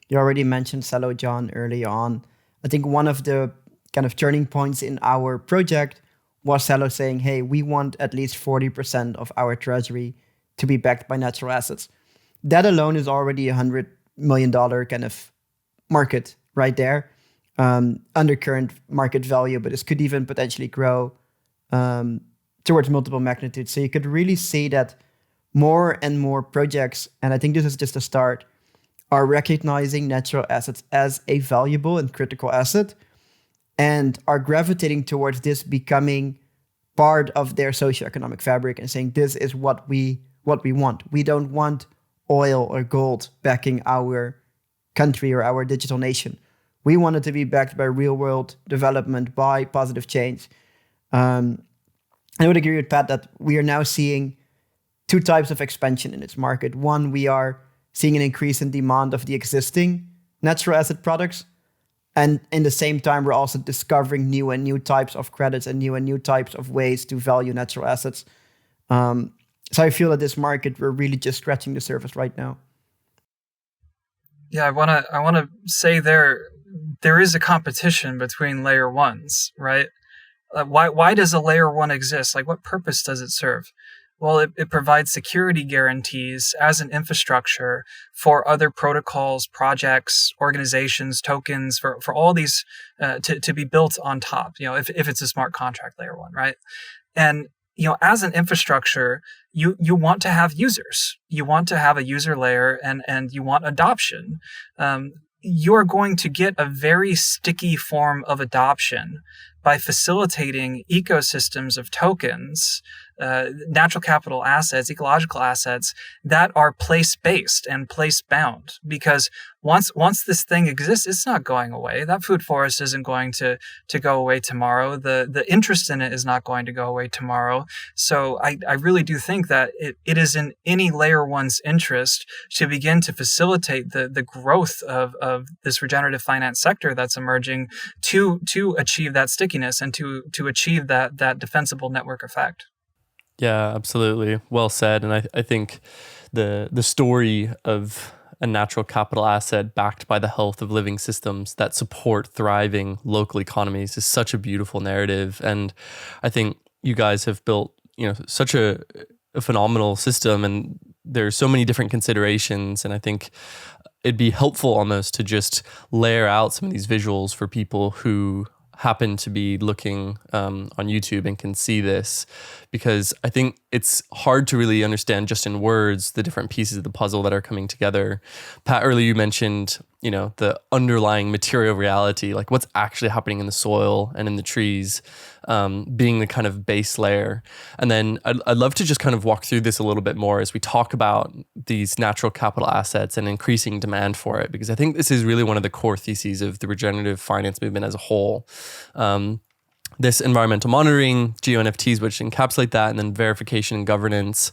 You already mentioned Cello John early on. I think one of the kind of turning points in our project was Cello saying, hey, we want at least 40% of our treasury to be backed by natural assets. That alone is already $100 million kind of market right there, under current market value, but this could even potentially grow towards multiple magnitudes. So you could really see that more and more projects, and I think this is just a start, are recognizing natural assets as a valuable and critical asset and are gravitating towards this becoming part of their socioeconomic fabric and saying this is what we want. We don't want oil or gold backing our country or our digital nation. We want it to be backed by real world development, by positive change. I would agree with Pat that we are now seeing two types of expansion in its market. One, we are seeing an increase in demand of the existing natural asset products. And in the same time, we're also discovering new types of credits and new types of ways to value natural assets. So I feel that this market, we're really just scratching the surface right now. Yeah, I wanna say there is a competition between layer ones, right? Why does a layer one exist? Like, what purpose does it serve? Well, it provides security guarantees as an infrastructure for other protocols, projects, organizations, tokens, for all these to be built on top, if it's a smart contract layer one, right? And, as an infrastructure, you want to have users. You want to have a user layer and you want adoption. You're going to get a very sticky form of adoption by facilitating ecosystems of tokens, natural capital assets, ecological assets that are place-based and place-bound. Because once this thing exists, it's not going away. That food forest isn't going to go away tomorrow. The interest in it is not going to go away tomorrow. So I really do think that it is in any layer one's interest to begin to facilitate the growth of this regenerative finance sector that's emerging to achieve that stickiness and to achieve that defensible network effect. Yeah, absolutely. Well said. And I think the story of a natural capital asset backed by the health of living systems that support thriving local economies is such a beautiful narrative. And I think you guys have built, such a phenomenal system, and there's so many different considerations. And I think it'd be helpful almost to just layer out some of these visuals for people who happen to be looking on YouTube and can see this, because I think it's hard to really understand just in words the different pieces of the puzzle that are coming together. Pat, earlier you mentioned, the underlying material reality, like what's actually happening in the soil and in the trees, being the kind of base layer. And then I'd love to just kind of walk through this a little bit more as we talk about these natural capital assets and increasing demand for it, because I think this is really one of the core theses of the regenerative finance movement as a whole. This environmental monitoring, GeoNFTs, which encapsulate that, and then verification and governance,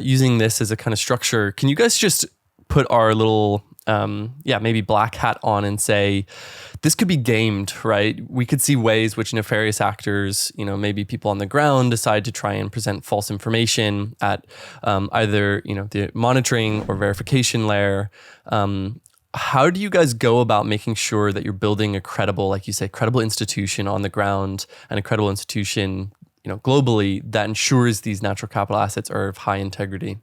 using this as a kind of structure. Can you guys just put our little maybe black hat on and say, this could be gamed, right? We could see ways which nefarious actors, maybe people on the ground decide to try and present false information at either, the monitoring or verification layer. How do you guys go about making sure that you're building a credible, like you say, credible institution on the ground and a credible institution, globally that ensures these natural capital assets are of high integrity?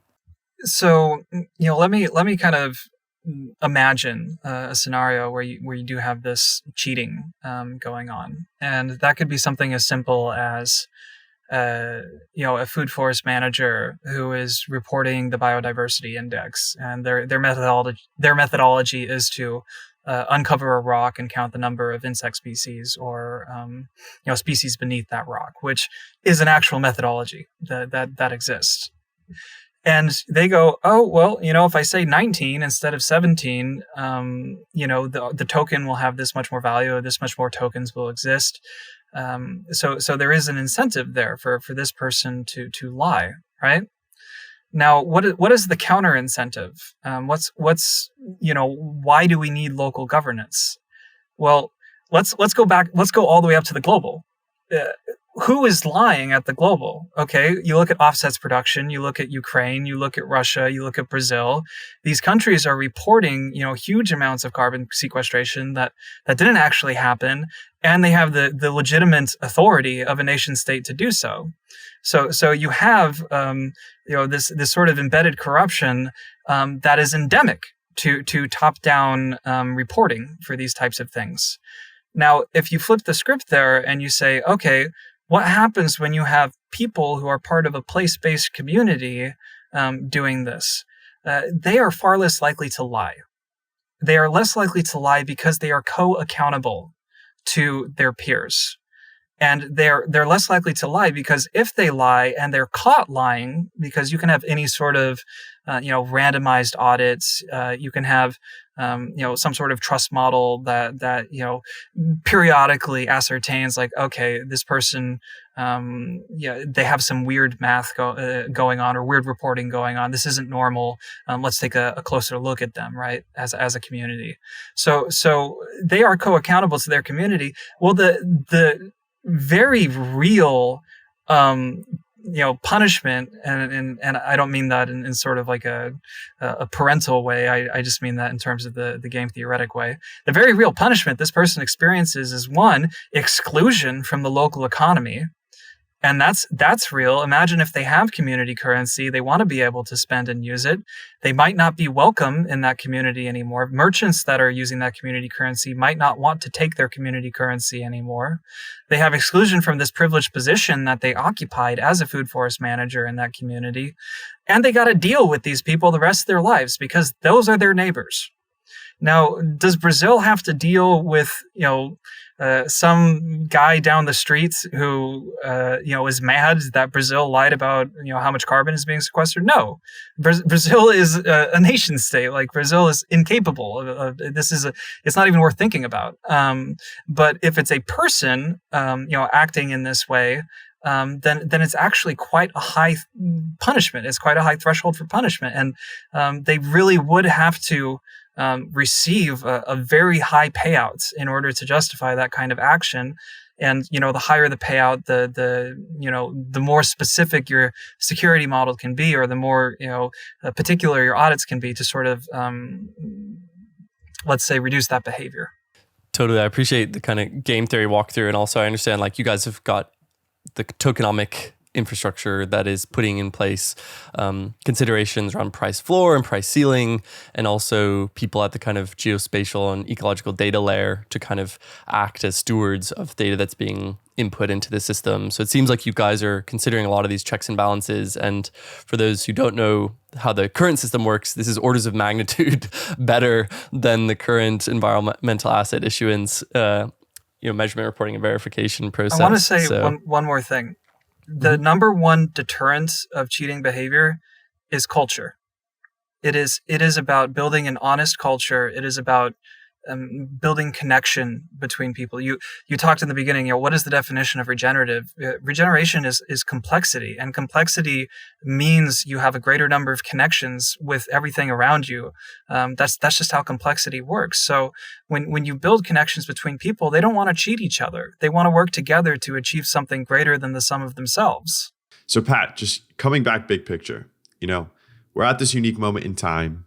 So, let me kind of imagine a scenario where you do have this cheating going on, and that could be something as simple as a food forest manager who is reporting the biodiversity index, and their methodology is to uncover a rock and count the number of insect species or species beneath that rock, which is an actual methodology that exists. And they go, oh, well, if I say 19 instead of 17, the token will have this much more value, this much more tokens will exist. So there is an incentive there for this person to lie, right? Now, what is the counter incentive? What's why do we need local governance? Well, let's go back. Let's go all the way up to the global. Who is lying at the global? Okay, you look at offsets production, you look at Ukraine, you look at Russia, you look at Brazil. These countries are reporting, huge amounts of carbon sequestration that didn't actually happen, and they have the legitimate authority of a nation state to do so. So you have this sort of embedded corruption that is endemic to top-down reporting for these types of things. Now, if you flip the script there and you say, okay, what happens when you have people who are part of a place-based community doing this? They are far less likely to lie. they are less likely to lie because they are co-accountable to their peers. And they're less likely to lie because if they lie and they're caught lying, because you can have any sort of randomized audits, you can have some sort of trust model that periodically ascertains, like, okay, this person they have some weird math going on, or weird reporting going on. This isn't normal. Let's take a closer look at them, right? As a community. So they are co-accountable to their community. Well, the very real punishment, and I don't mean that in sort of like a parental way. I just mean that in terms of the game theoretic way. The very real punishment this person experiences is, one, exclusion from the local economy. And that's real. Imagine if they have community currency, they want to be able to spend and use it. They might not be welcome in that community anymore. Merchants that are using that community currency might not want to take their community currency anymore. They have exclusion from this privileged position that they occupied as a food forest manager in that community. And they got to deal with these people the rest of their lives because those are their neighbors. Now, does Brazil have to deal with, some guy down the street who, is mad that Brazil lied about, how much carbon is being sequestered? No. Brazil is a nation state. Like, Brazil is incapable of it's not even worth thinking about. But if it's a person, acting in this way, then it's actually quite a high punishment. It's quite a high threshold for punishment. And they really would have to receive a very high payout in order to justify that kind of action. And the higher the payout, the more specific your security model can be, or the more particular your audits can be to sort of let's say reduce that behavior. Totally, I appreciate the kind of game theory walkthrough, and also I understand like you guys have got the tokenomic infrastructure that is putting in place considerations around price floor and price ceiling, and also people at the kind of geospatial and ecological data layer to kind of act as stewards of data that's being input into the system. So it seems like you guys are considering a lot of these checks and balances. And for those who don't know how the current system works, this is orders of magnitude better than the current environmental asset issuance, measurement, reporting, and verification process. I want to say one more thing. The number one deterrent of cheating behavior is culture. It is about building an honest culture. It is about building connection between people. You talked in the beginning, what is the definition of regenerative? Regeneration is complexity, and complexity means you have a greater number of connections with everything around you. That's just how complexity works. So when you build connections between people, they don't want to cheat each other. They want to work together to achieve something greater than the sum of themselves. So Pat, just coming back big picture, we're at this unique moment in time.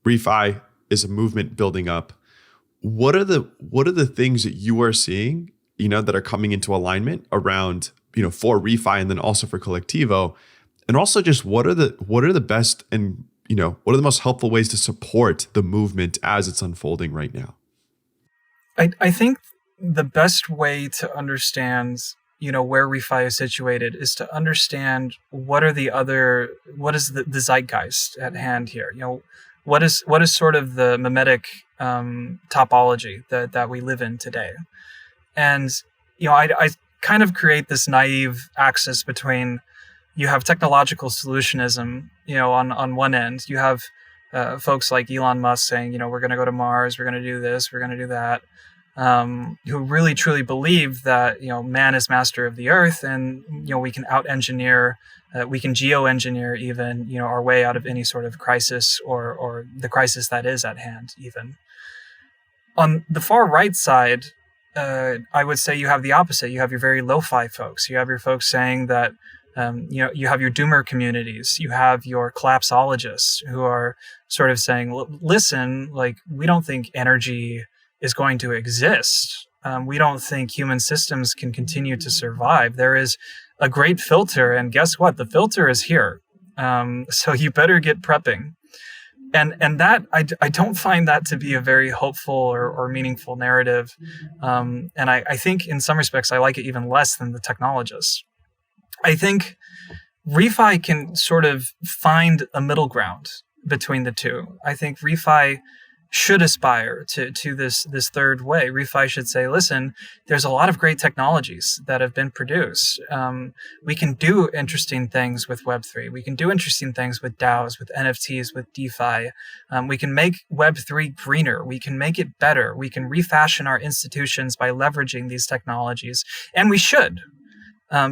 Refi is a movement building up. What are the things that you are seeing, that are coming into alignment around, for Refi and then also for Kolektivo, and also just what are the best and what are the most helpful ways to support the movement as it's unfolding right now? I think the best way to understand where Refi is situated is to understand what is the zeitgeist at hand here. What is sort of the mimetic topology that we live in today. And I kind of create this naive axis between, you have technological solutionism, on one end. You have folks like Elon Musk saying, we're going to go to Mars, we're going to do this, we're going to do that, who really truly believe that man is master of the earth, and we can out-engineer, we can geoengineer even our way out of any sort of crisis or the crisis that is at hand even. On the far right side, I would say you have the opposite. You have your very lo-fi folks. You have your folks saying that you have your doomer communities. You have your collapsologists who are sort of saying, listen, like, we don't think energy is going to exist. We don't think human systems can continue to survive. There is a great filter, and guess what? The filter is here. So you better get prepping. And that I don't find that to be a very hopeful or meaningful narrative. And I think in some respects I like it even less than the technologists. I think Refi can sort of find a middle ground between the two. I think Refi should aspire to this third way. Refi should say, listen, there's a lot of great technologies that have been produced. We can do interesting things with Web3. We can do interesting things with DAOs, with NFTs, with DeFi. We can make Web3 greener. We can make it better. We can refashion our institutions by leveraging these technologies. And we should.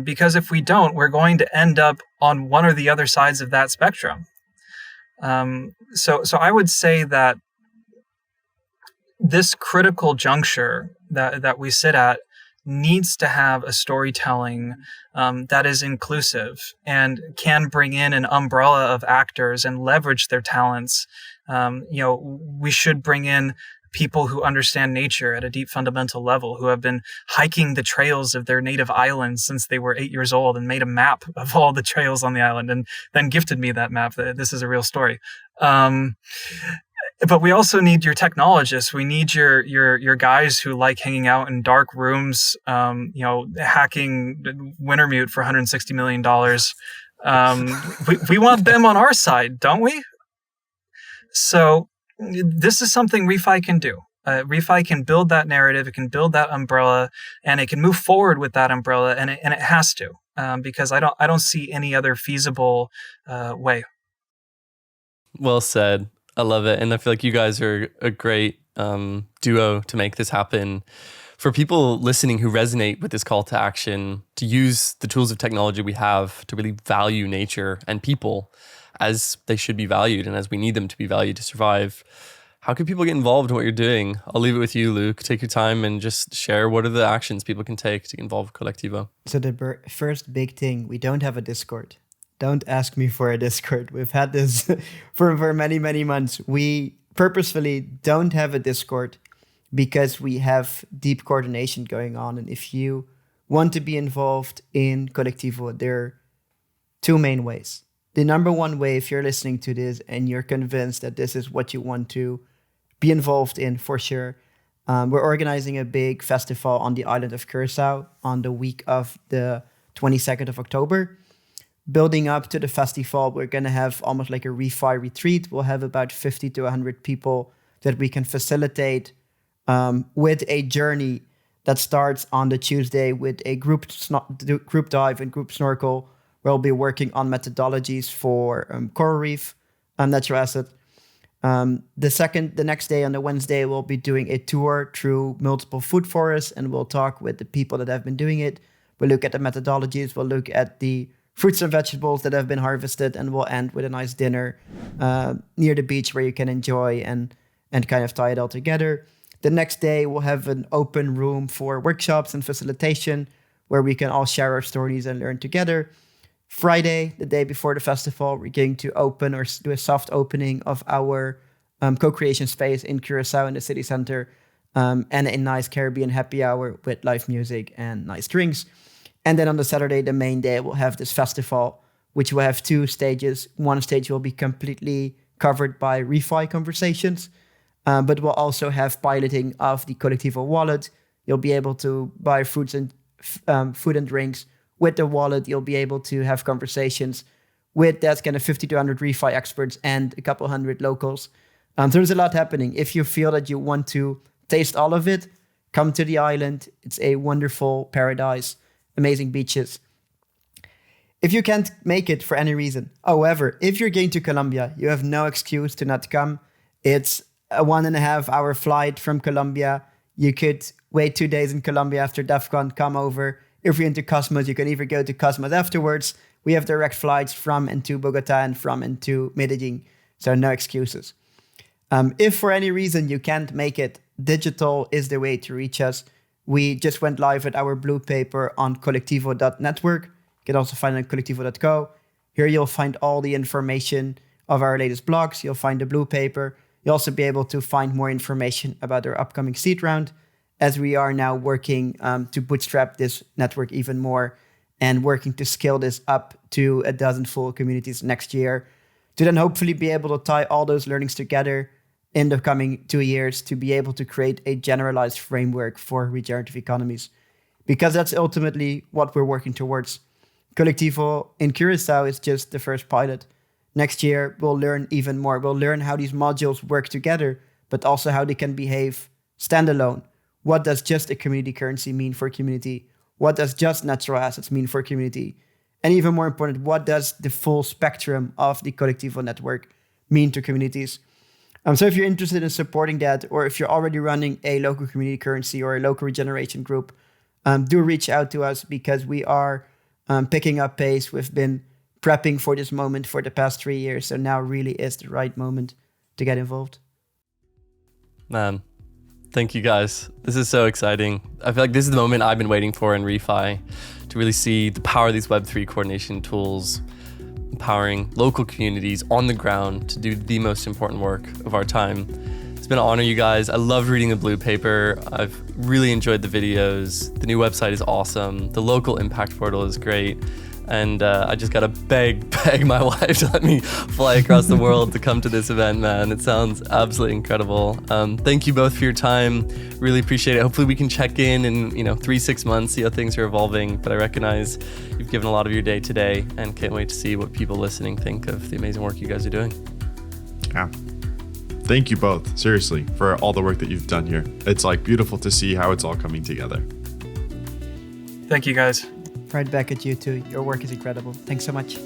Because if we don't, we're going to end up on one or the other sides of that spectrum. So I would say that this critical juncture that we sit at needs to have a storytelling that is inclusive and can bring in an umbrella of actors and leverage their talents. We should bring in people who understand nature at a deep fundamental level, who have been hiking the trails of their native island since they were 8 years old and made a map of all the trails on the island and then gifted me that map. This is a real story. But we also need your technologists. We need your guys who like hanging out in dark rooms, hacking Wintermute for $160 million. We want them on our side, don't we? So this is something Refi can do. Refi can build that narrative, it can build that umbrella, and it can move forward with that umbrella, and it has to, because I don't see any other feasible way. Well said. I love it. And I feel like you guys are a great duo to make this happen. For people listening who resonate with this call to action, to use the tools of technology we have to really value nature and people as they should be valued and as we need them to be valued to survive, how can people get involved in what you're doing? I'll leave it with you, Luuk. Take your time and just share what are the actions people can take to get involved with Kolektivo. So the first big thing, we don't have a Discord. Don't ask me for a Discord. We've had this for many, many months. We purposefully don't have a Discord because we have deep coordination going on. And if you want to be involved in Kolektivo, there are two main ways. The number one way, if you're listening to this and you're convinced that this is what you want to be involved in, for sure, we're organizing a big festival on the island of Curaçao on the week of the 22nd of October. Building up to the festival, we're going to have almost like a Refi retreat. We'll have about 50 to 100 people that we can facilitate with a journey that starts on the Tuesday with a group dive and group snorkel. We'll be working on methodologies for coral reef and natural asset. The next day on the Wednesday, we'll be doing a tour through multiple food forests, and we'll talk with the people that have been doing it. We'll look at the methodologies. We'll look at the fruits and vegetables that have been harvested, and we'll end with a nice dinner near the beach where you can enjoy and kind of tie it all together. The next day, we'll have an open room for workshops and facilitation where we can all share our stories and learn together. Friday, the day before the festival, we're going to open or do a soft opening of our co-creation space in Curaçao in the city center, and a nice Caribbean happy hour with live music and nice drinks. And then on the Saturday, the main day, we'll have this festival, which will have two stages. One stage will be completely covered by Refi conversations, but we'll also have piloting of the Kolektivo wallet. You'll be able to buy fruits and food and drinks with the wallet. You'll be able to have conversations with that kind of 50 to 100 Refi experts and a couple hundred locals. So there's a lot happening. If you feel that you want to taste all of it, come to the island. It's a wonderful paradise. Amazing beaches. If you can't make it for any reason, however, if you're going to Colombia, you have no excuse to not come. It's a 1.5 hour flight from Colombia. You could wait 2 days in Colombia after DEF CON, come over. If you're into Cosmos, you can either go to Cosmos afterwards. We have direct flights from and to Bogota and from and to Medellin, so no excuses. If for any reason you can't make it, digital is the way to reach us. We just went live with our blue paper on kolektivo.network. You can also find it on kolektivo.co. Here you'll find all the information of our latest blogs. You'll find the blue paper. You'll also be able to find more information about our upcoming seed round, as we are now working to bootstrap this network even more and working to scale this up to 12 full communities next year, to then hopefully be able to tie all those learnings together in the coming 2 years to be able to create a generalized framework for regenerative economies, because that's ultimately what we're working towards. Kolektivo in Curaçao is just the first pilot. Next year, we'll learn even more. We'll learn how these modules work together, but also how they can behave standalone. What does just a community currency mean for a community? What does just natural assets mean for a community? And even more important, what does the full spectrum of the Kolektivo network mean to communities? So if you're interested in supporting that, or if you're already running a local community currency or a local regeneration group, do reach out to us, because we are picking up pace. We've been prepping for this moment for the past 3 years. So now really is the right moment to get involved. Man, thank you guys. This is so exciting. I feel like this is the moment I've been waiting for in Refi, to really see the power of these Web3 coordination tools, empowering local communities on the ground to do the most important work of our time. It's been an honor, you guys. I loved reading the blue paper. I've really enjoyed the videos. The new website is awesome. The local impact portal is great. And I just gotta beg my wife to let me fly across the world to come to this event, man. It sounds absolutely incredible. Thank you both for your time. Really appreciate it. Hopefully we can check in 3-6 months, see how things are evolving. But I recognize you've given a lot of your day today, and can't wait to see what people listening think of the amazing work you guys are doing. Yeah. Thank you both, seriously, for all the work that you've done here. It's beautiful to see how it's all coming together. Thank you, guys. Right back at you too. Your work is incredible. Thanks so much.